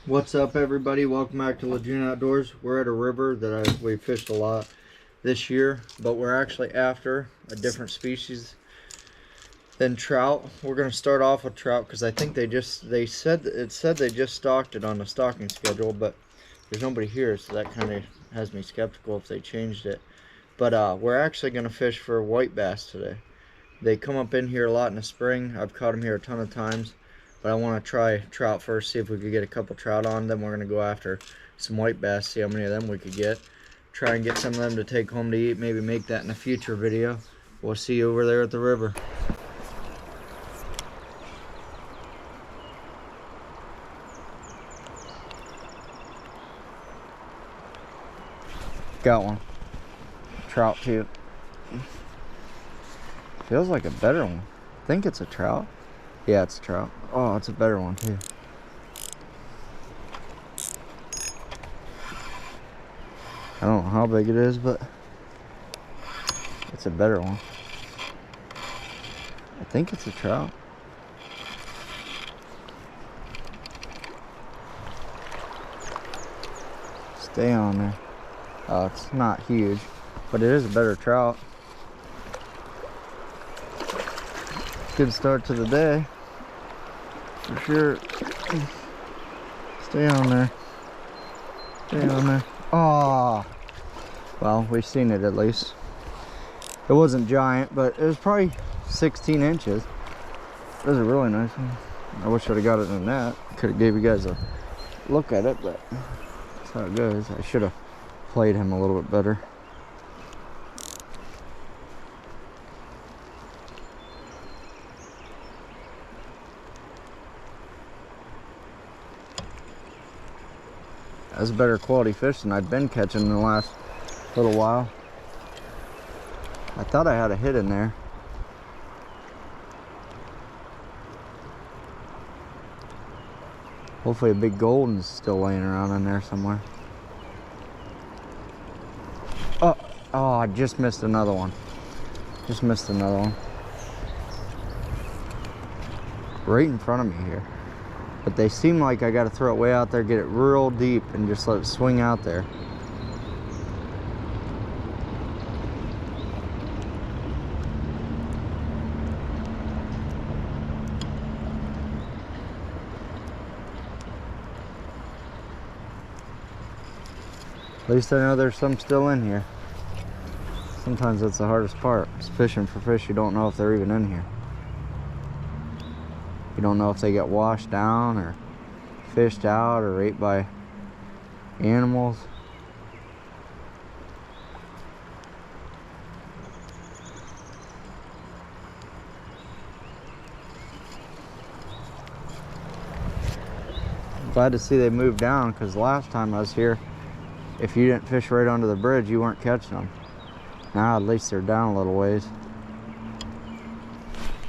What's up, everybody? Welcome back to LeJeune Outdoors. We're at a river that we fished a lot this year, but we're actually after a different species than trout. We're going to start off with trout because I think they said they just stocked it on the stocking schedule, but there's nobody here, so that kind of has me skeptical if they changed it. But we're actually going to fish for white bass today. They come up in here a lot in the spring. I've caught them here a ton of times. But I want to try trout first, see if we could get a couple trout on. Then we're going to go after some white bass, see how many of them we could get. Try and get some of them to take home to eat. Maybe make that in a future video. We'll see you over there at the river. Got one. Trout too. Feels like a better one. I think it's a trout. Yeah, it's a trout. Oh, it's a better one too. I don't know how big it is, but it's a better one. I think it's a trout. Stay on there. Oh, it's not huge, but it is a better trout. Good start to the day. For sure. Stay on there. Stay on there. Oh, well, we've seen it at least. It wasn't giant, but it was probably 16 inches. It was a really nice one. I wish I'd have got it in that. Could have gave you guys a look at it, but that's how it goes. I should have played him a little bit better. That's better quality fish than I've been catching in the last little while. I thought I had a hit in there. Hopefully a big golden's still laying around in there somewhere. Oh, I just missed another one. Just missed another one. Right in front of me here. But they seem like I gotta throw it way out there, get it real deep, and just let it swing out there. At least I know there's some still in here. Sometimes that's the hardest part, is fishing for fish you don't know if they're even in here. You don't know if they get washed down or fished out or ate by animals. I'm glad to see they moved down, because last time I was here, if you didn't fish right under the bridge, you weren't catching them. Now at least they're down a little ways.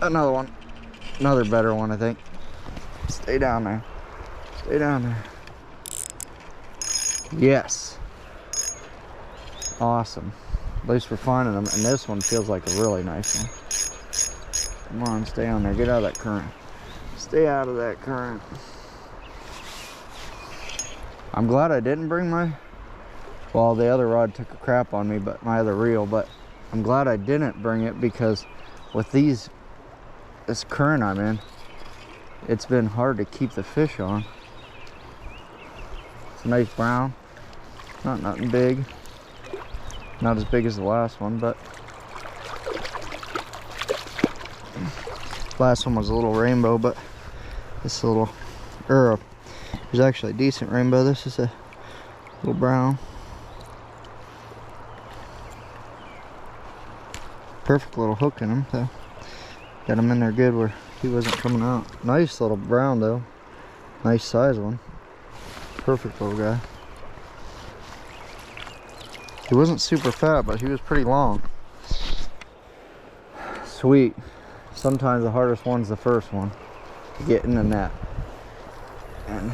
Another one. Another better one, I think. Stay down there. Stay down there. Yes. Awesome. At least we're finding them. And this one feels like a really nice one. Come on, stay on there. Get out of that current. Stay out of that current. I'm glad I didn't bring my... Well, the other rod took a crap on me, but my other reel. But I'm glad I didn't bring it, because with this current I'm in, it's been hard to keep the fish on. It's a nice brown. Nothing big. Not as big as the last one, but last one was a little rainbow, but this little, it was actually a decent rainbow. This is a little brown. Perfect little hook in him, so got him in there good where he wasn't coming out. Nice little brown though. Nice size one. Perfect little guy. He wasn't super fat, but he was pretty long. Sweet. Sometimes the hardest one's the first one to get in the net. And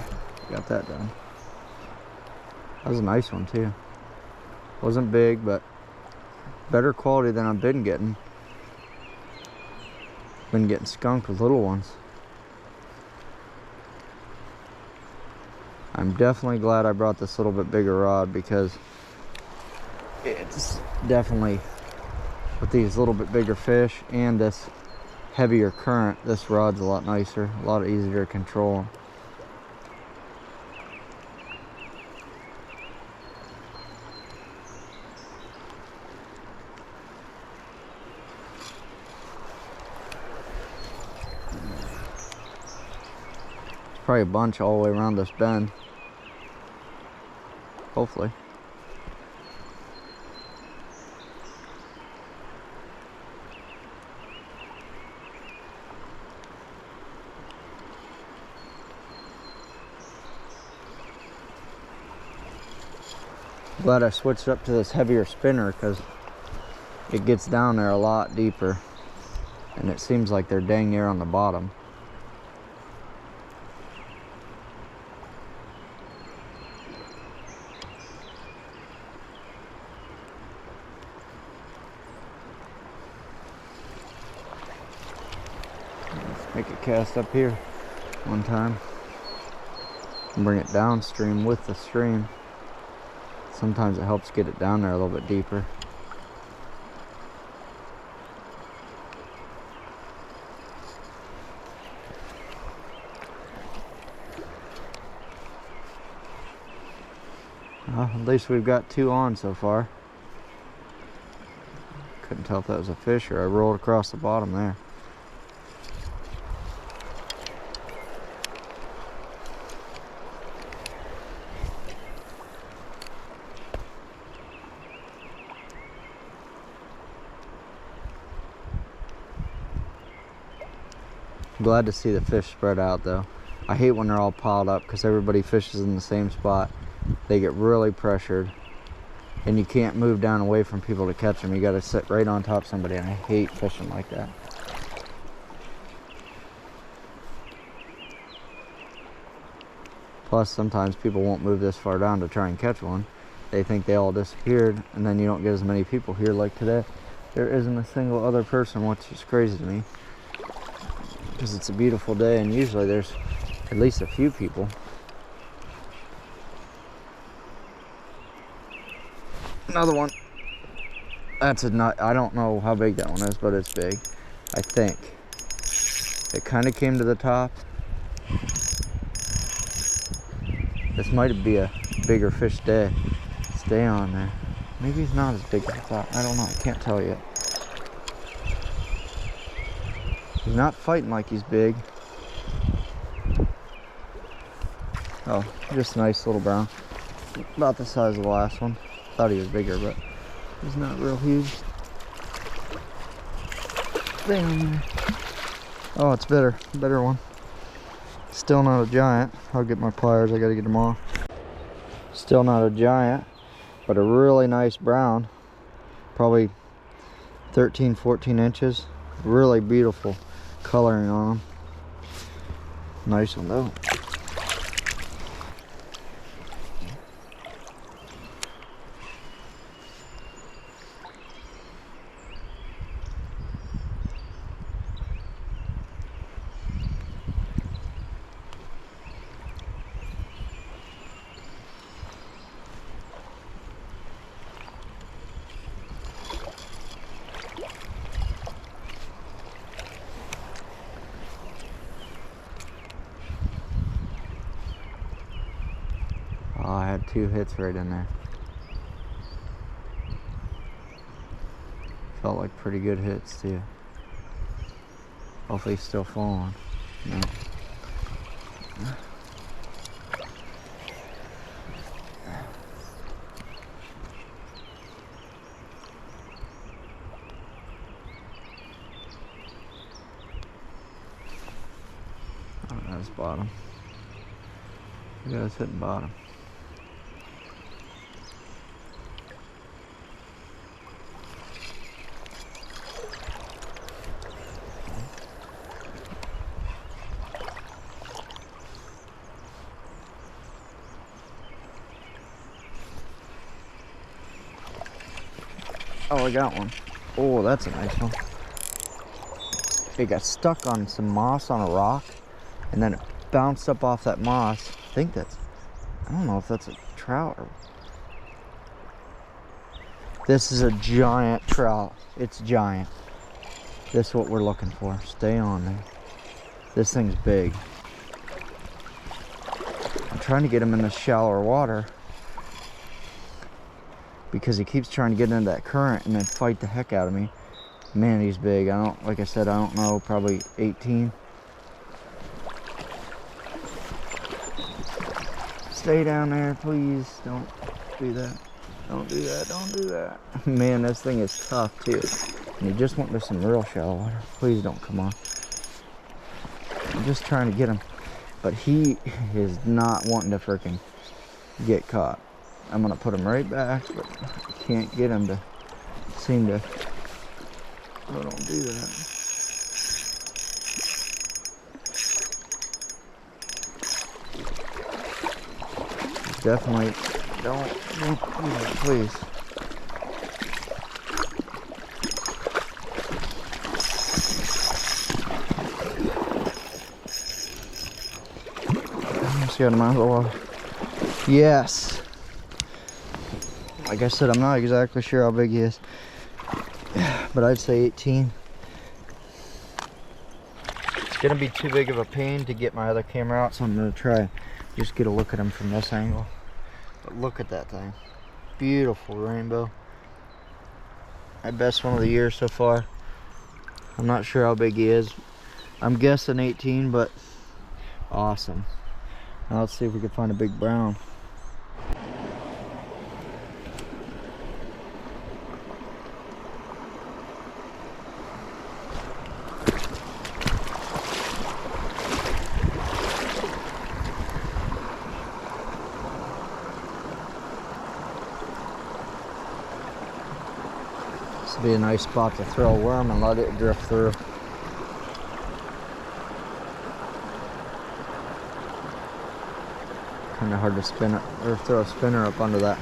got that done. That was a nice one too. Wasn't big, but better quality than I've been getting. Been getting skunked with little ones. I'm definitely glad I brought this little bit bigger rod, because it's definitely, with these little bit bigger fish and this heavier current, this rod's a lot nicer, a lot easier to control. Probably a bunch all the way around this bend. Hopefully. Glad I switched up to this heavier spinner, because it gets down there a lot deeper, and it seems like they're dang near on the bottom. Make a cast up here one time and bring it downstream with the stream. Sometimes it helps get it down there a little bit deeper. At least we've got 2 on so far. Couldn't tell if that was a fish or I rolled across the bottom there. Glad to see the fish spread out though. I hate when they're all piled up, because everybody fishes in the same spot. They get really pressured and you can't move down away from people to catch them. You got to sit right on top of somebody, and I hate fishing like that. Plus sometimes people won't move this far down to try and catch one. They think they all disappeared, and then you don't get as many people here. Like today, there isn't a single other person, which is crazy to me, because it's a beautiful day and usually there's at least a few people. Another one. That's a nut. I don't know how big that one is, but it's big, I think. It kind of came to the top. This might be a bigger fish day. Stay on there. Maybe he's not as big as I thought. I don't know. I can't tell yet. He's not fighting like he's big. Oh, just a nice little brown. About the size of the last one. Thought he was bigger, but he's not real huge. Stay on there. Oh, it's better. Better one. Still not a giant. I'll get my pliers. I gotta get them off. Still not a giant, but a really nice brown. Probably 13, 14 inches. Really beautiful coloring on them. Nice one though. Oh, I had 2 hits right in there. Felt like pretty good hits too. Hopefully he's still falling. No. Oh, that's bottom. Yeah, it's hitting bottom. Oh, I got one. Oh, that's a nice one. It got stuck on some moss on a rock, and then it bounced up off that moss. I think that's I don't know if that's a trout or... This is a giant trout. It's giant. This is what we're looking for. Stay on there. This thing's big. I'm trying to get him in the shallower water because he keeps trying to get into that current and then fight the heck out of me. Man, he's big. Like I said, I don't know, probably 18. Stay down there, please. Don't do that. Don't do that. Don't do that. Man, this thing is tough too. And you just want there's some real shallow water. Please don't come on. I'm just trying to get him, but he is not wanting to freaking get caught. I'm gonna put him right back, but I can't get him to seem to. Oh, don't do that. Definitely don't do that, please. Let's get him out of the water. Yes. Like I said, I'm not exactly sure how big he is, but I'd say 18. It's gonna be too big of a pain to get my other camera out, so I'm gonna try just get a look at him from this angle. But look at that thing. Beautiful rainbow. My best one of the year so far. I'm not sure how big he is. I'm guessing 18, but awesome. Now let's see if we can find a big brown. This would be a nice spot to throw a worm and let it drift through. Kind of hard to spin it or throw a spinner up under that.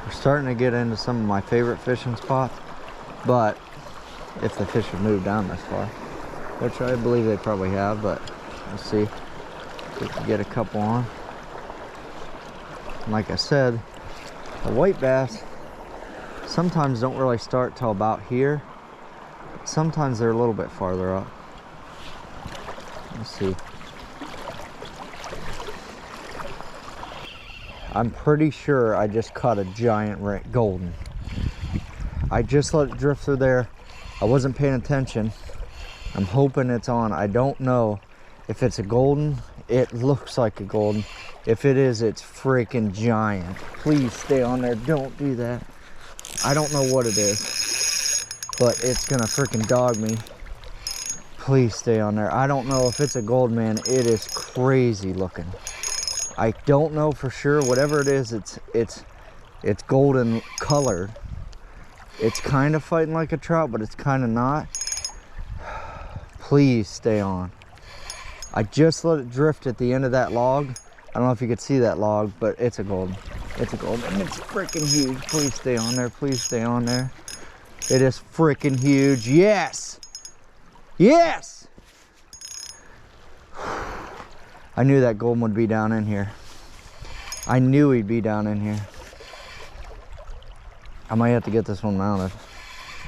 We're starting to get into some of my favorite fishing spots, but if the fish have moved down this far, which I believe they probably have, but we'll see if we can get a couple on. Like I said, the white bass sometimes don't really start till about here. Sometimes they're a little bit farther up. Let's see. I'm pretty sure I just caught a giant golden. I just let it drift through there. I wasn't paying attention. I'm hoping it's on. I don't know if it's a golden. It looks like a golden. If it is, it's freaking giant. Please stay on there. Don't do that. I don't know what it is, but it's gonna freaking dog me. Please stay on there. I don't know if it's a gold, man. It is crazy looking. I don't know for sure. Whatever it is, it's golden colored. It's kind of fighting like a trout, but it's kind of not. Please stay on. I just let it drift at the end of that log. I don't know if you could see that log, but it's a golden. It's a golden, and it's freaking huge. Please stay on there. Please stay on there. It is freaking huge. Yes! Yes! I knew that golden would be down in here. I knew he'd be down in here. I might have to get this one mounted,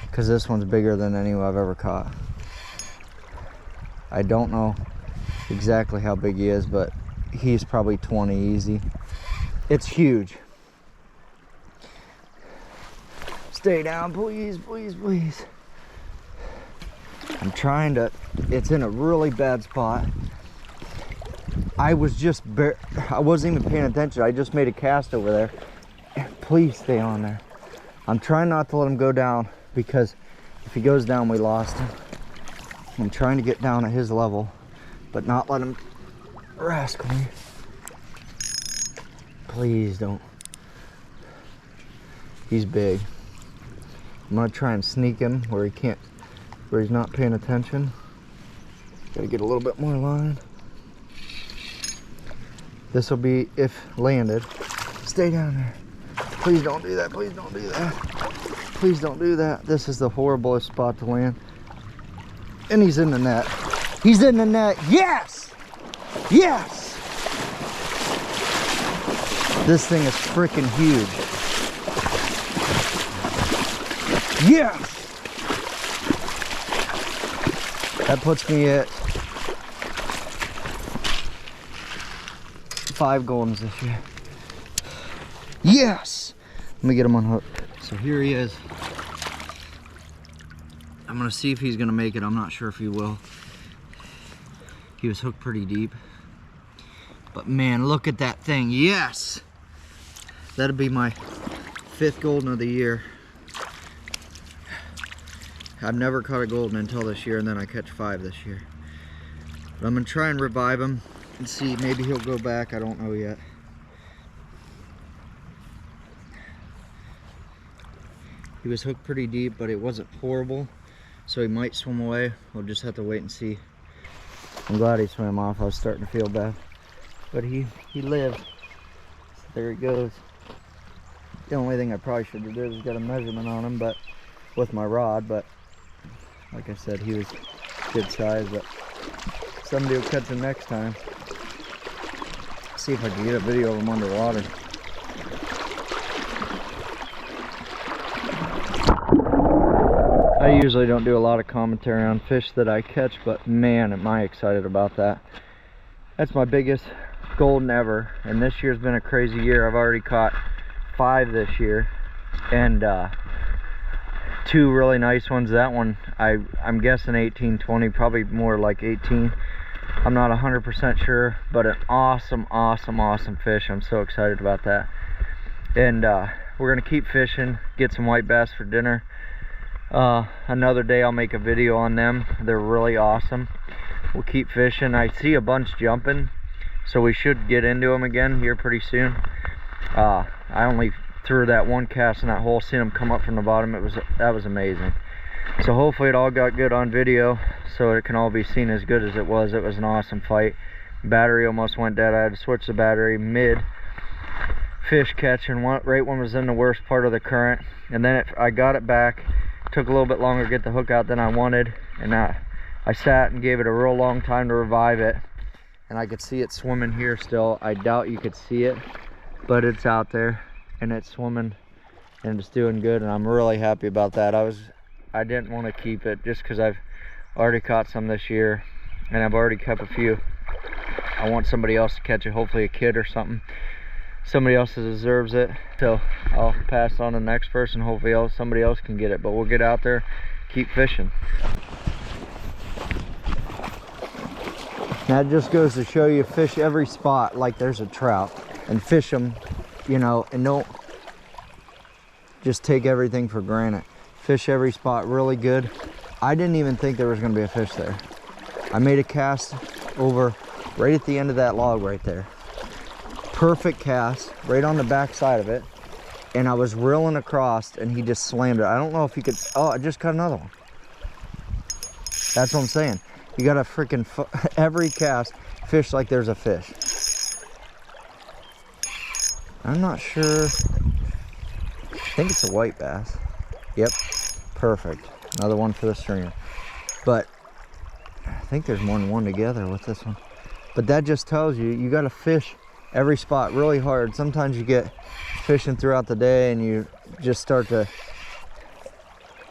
because this one's bigger than any I've ever caught. I don't know exactly how big he is, but he's probably 20 easy. It's huge. Stay down, please, please, please. I'm trying to, it's in a really bad spot. I wasn't even paying attention. I just made a cast over there. Please stay on there. I'm trying not to let him go down, because if he goes down, we lost him. I'm trying to get down at his level, but not let him rascal me. Please don't. He's big. I'm gonna try and sneak him where he can't, where he's not paying attention. Gotta get a little bit more line. This will be if landed. Stay down there. Please don't do that. Please don't do that. Please don't do that. This is the horriblest spot to land. And he's in the net. He's in the net. Yes! Yes! This thing is freaking huge. Yes! That puts me at 5 goldens this year. Yes! Let me get him unhooked. So here he is. I'm gonna see if he's gonna make it. I'm not sure if he will. He was hooked pretty deep. But man, look at that thing. Yes! That'll be my 5th golden of the year. I've never caught a golden until this year, and then I catch 5 this year. But I'm gonna try and revive him and see, maybe he'll go back. I don't know yet. He was hooked pretty deep, but it wasn't horrible, so he might swim away. We'll just have to wait and see. I'm glad he swam off. I was starting to feel bad, but he lived. So there he goes. The only thing I probably should have did is got a measurement on him, but with my rod. But like I said, he was good size. But somebody will catch him next time. See if I can get a video of him underwater. I usually don't do a lot of commentary on fish that I catch, but man, am I excited about that. That's my biggest golden ever, and this year's been a crazy year. I've already caught 5 this year, and 2 really nice ones. That one, I'm guessing 18, 20, probably more like 18. I'm not 100% sure, but an awesome, awesome, awesome fish. I'm so excited about that. And we're gonna keep fishing, get some white bass for dinner. Another day I'll make a video on them. They're really awesome. We'll keep fishing. I see a bunch jumping, so we should get into them again here pretty soon. I only threw that one cast in that hole, seen them come up from the bottom. That was amazing. So hopefully it all got good on video, so it can all be seen as good as it was. It was an awesome fight. Battery almost went dead. I had to switch the battery mid fish catch, and right one was in the worst part of the current, and then I got it back. Took a little bit longer to get the hook out than I wanted, and I sat and gave it a real long time to revive it, and I could see it swimming here still. I doubt you could see it, but it's out there and it's swimming and it's doing good, and I'm really happy about that. I didn't want to keep it just because I've already caught some this year, and I've already kept a few. I want somebody else to catch it, hopefully a kid or something. Somebody else deserves it, so I'll pass on to the next person. Hopefully somebody else can get it, but we'll get out there, keep fishing. That just goes to show you, fish every spot like there's a trout, and fish them, you know, and don't just take everything for granted. Fish every spot really good. I didn't even think there was going to be a fish there. I made a cast over right at the end of that log right there. Perfect cast right on the back side of it, and I was reeling across and he just slammed it. I don't know if he could. Oh, I just caught another one. That's what I'm saying. You gotta freaking every cast fish like there's a fish. I'm not sure. I think it's a white bass. Yep, perfect. Another one for the stringer. But I think there's more than one together with this one. But that just tells you, you gotta fish every spot really hard. Sometimes you get fishing throughout the day and you just start to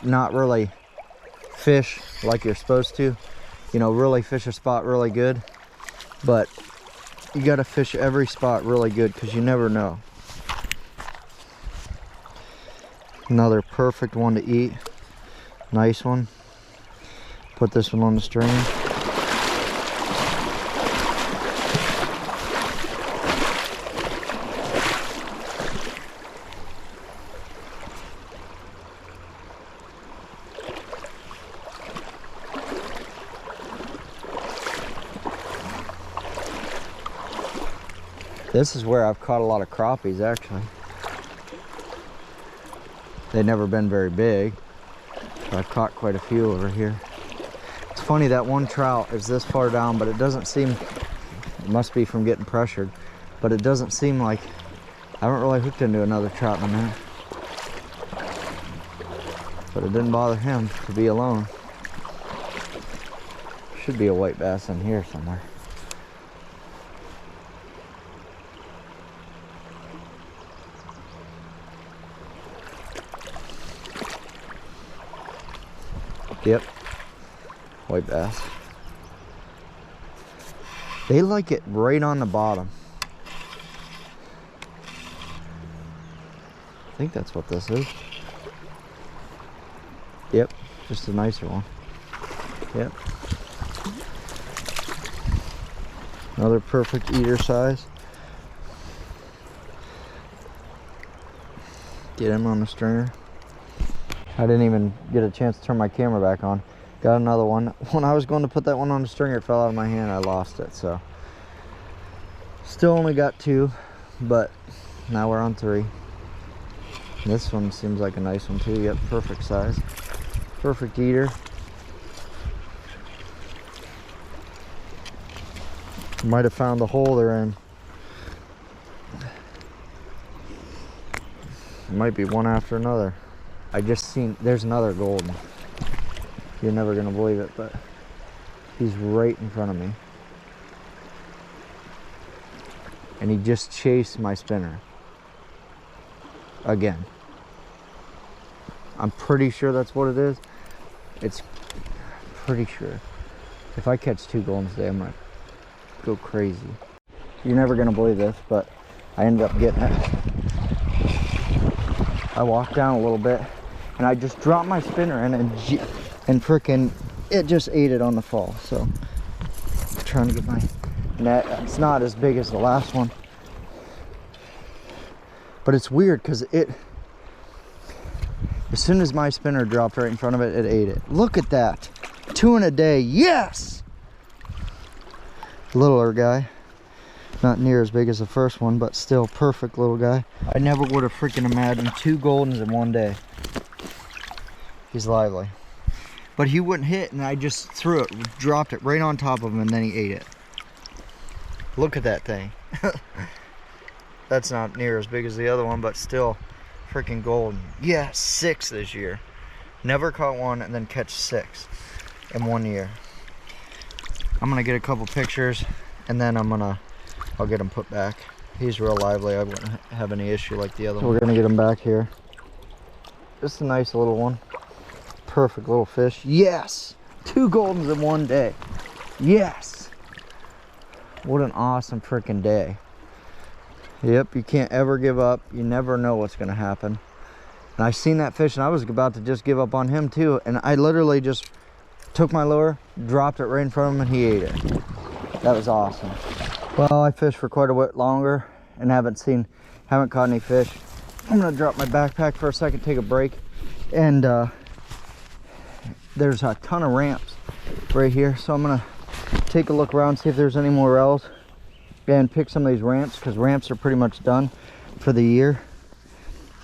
not really fish like you're supposed to, you know, really fish a spot really good. But you got to fish every spot really good, because you never know. Another perfect one to eat. Nice one. Put this one on the string. This is where I've caught a lot of crappies, actually. They've never been very big, but I've caught quite a few over here. It's funny, that one trout is this far down, but it doesn't seem, it must be from getting pressured, but it doesn't seem like, I haven't really hooked into another trout in a minute. But it didn't bother him to be alone. Should be a white bass in here somewhere. Yep, white bass. They like it right on the bottom. I think that's what this is. Yep, just a nicer one. Yep. Another perfect eater size. Get him on the stringer. I didn't even get a chance to turn my camera back on. Got another one. When I was going to put that one on the stringer, it fell out of my hand. I lost it, so. Still only got 2, but now we're on 3. This one seems like a nice one too. Yep, perfect size. Perfect eater. Might have found the hole they're in. It might be one after another. I just seen, there's another golden. You're never gonna believe it, but he's right in front of me. And he just chased my spinner. Again. I'm pretty sure that's what it is. It's pretty sure. If I catch 2 goldens today, I'm gonna go crazy. You're never gonna believe this, but I ended up getting it. I walked down a little bit and I just dropped my spinner in and frickin' it just ate it on the fall. So I'm trying to get my net. It's not as big as the last one, but it's weird because it, as soon as my spinner dropped right in front of it, it ate it. Look at that. 2 in a day. Yes! Littler guy. Not near as big as the first one, but still perfect little guy. I never would have freaking imagined 2 goldens in one day. He's lively. But he wouldn't hit, and I just threw it, dropped it right on top of him, and then he ate it. Look at that thing. That's not near as big as the other one, but still freaking golden. Yeah, 6 this year. Never caught one and then catch 6 in 1 year. I'm gonna get a couple pictures, and then I'll get him put back. He's real lively. I wouldn't have any issue like the other one. We're gonna get him back here. Just a nice little one. Perfect little fish. Yes! 2 goldens in one day. Yes! What an awesome freaking day. Yep, you can't ever give up. You never know what's gonna happen. And I seen that fish and I was about to just give up on him too. And I literally just took my lure, dropped it right in front of him, and he ate it. That was awesome. Well, I fished for quite a bit longer and haven't caught any fish. I'm gonna drop my backpack for a second, take a break. And there's a ton of ramps right here. So I'm gonna take a look around, see if there's any more else, and pick some of these ramps, because ramps are pretty much done for the year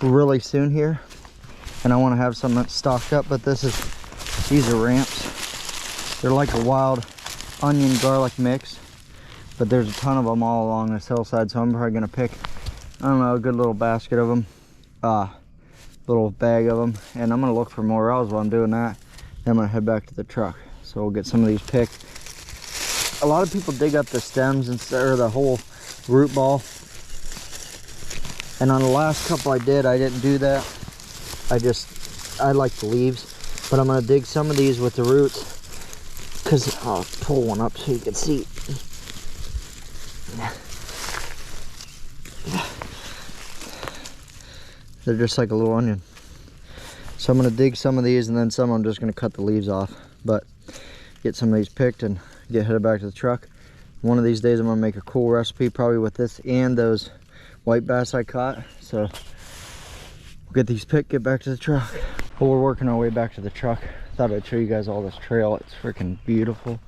really soon here. And I wanna have some stocked up, but these are ramps. They're like a wild onion garlic mix, but there's a ton of them all along this hillside, so I'm probably gonna pick, I don't know, a good little basket of them, little bag of them, and I'm gonna look for more ells while I'm doing that. Then I'm gonna head back to the truck, so we'll get some of these picked. A lot of people dig up the stems or the whole root ball, and on the last couple I didn't do that. I like the leaves, but I'm gonna dig some of these with the roots, because I'll pull one up so you can see. They're just like a little onion. So I'm gonna dig some of these, and then some I'm just gonna cut the leaves off. But get some of these picked and get headed back to the truck. One of these days I'm gonna make a cool recipe, probably with this and those white bass I caught. So we'll get these picked, get back to the truck. Well, we're working our way back to the truck. Thought I'd show you guys all this trail. It's freaking beautiful.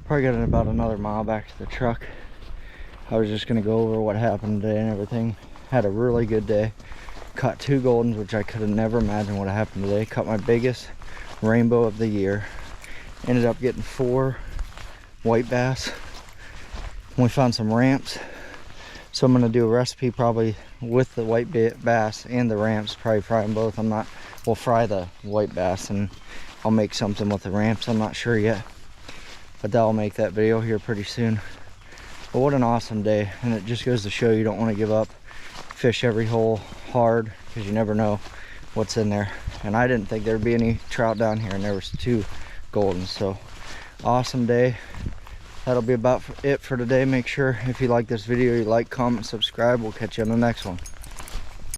Probably got about another mile back to the truck. I was just gonna go over what happened today and everything. Had a really good day. Caught 2 goldens, which I could have never imagined would have happened today. Caught my biggest rainbow of the year. Ended up getting 4 white bass. And we found some ramps. So I'm gonna do a recipe probably with the white bass and the ramps, probably fry them both. We'll fry the white bass and I'll make something with the ramps. I'm not sure yet, but that'll make that video here pretty soon. But what an awesome day, and it just goes to show you don't want to give up. Fish every hole hard, because you never know what's in there. And I didn't think there'd be any trout down here, and there was 2 golden. So awesome day. That'll be about it for today. Make sure if you like this video, you like, comment, subscribe. We'll catch you on the next one.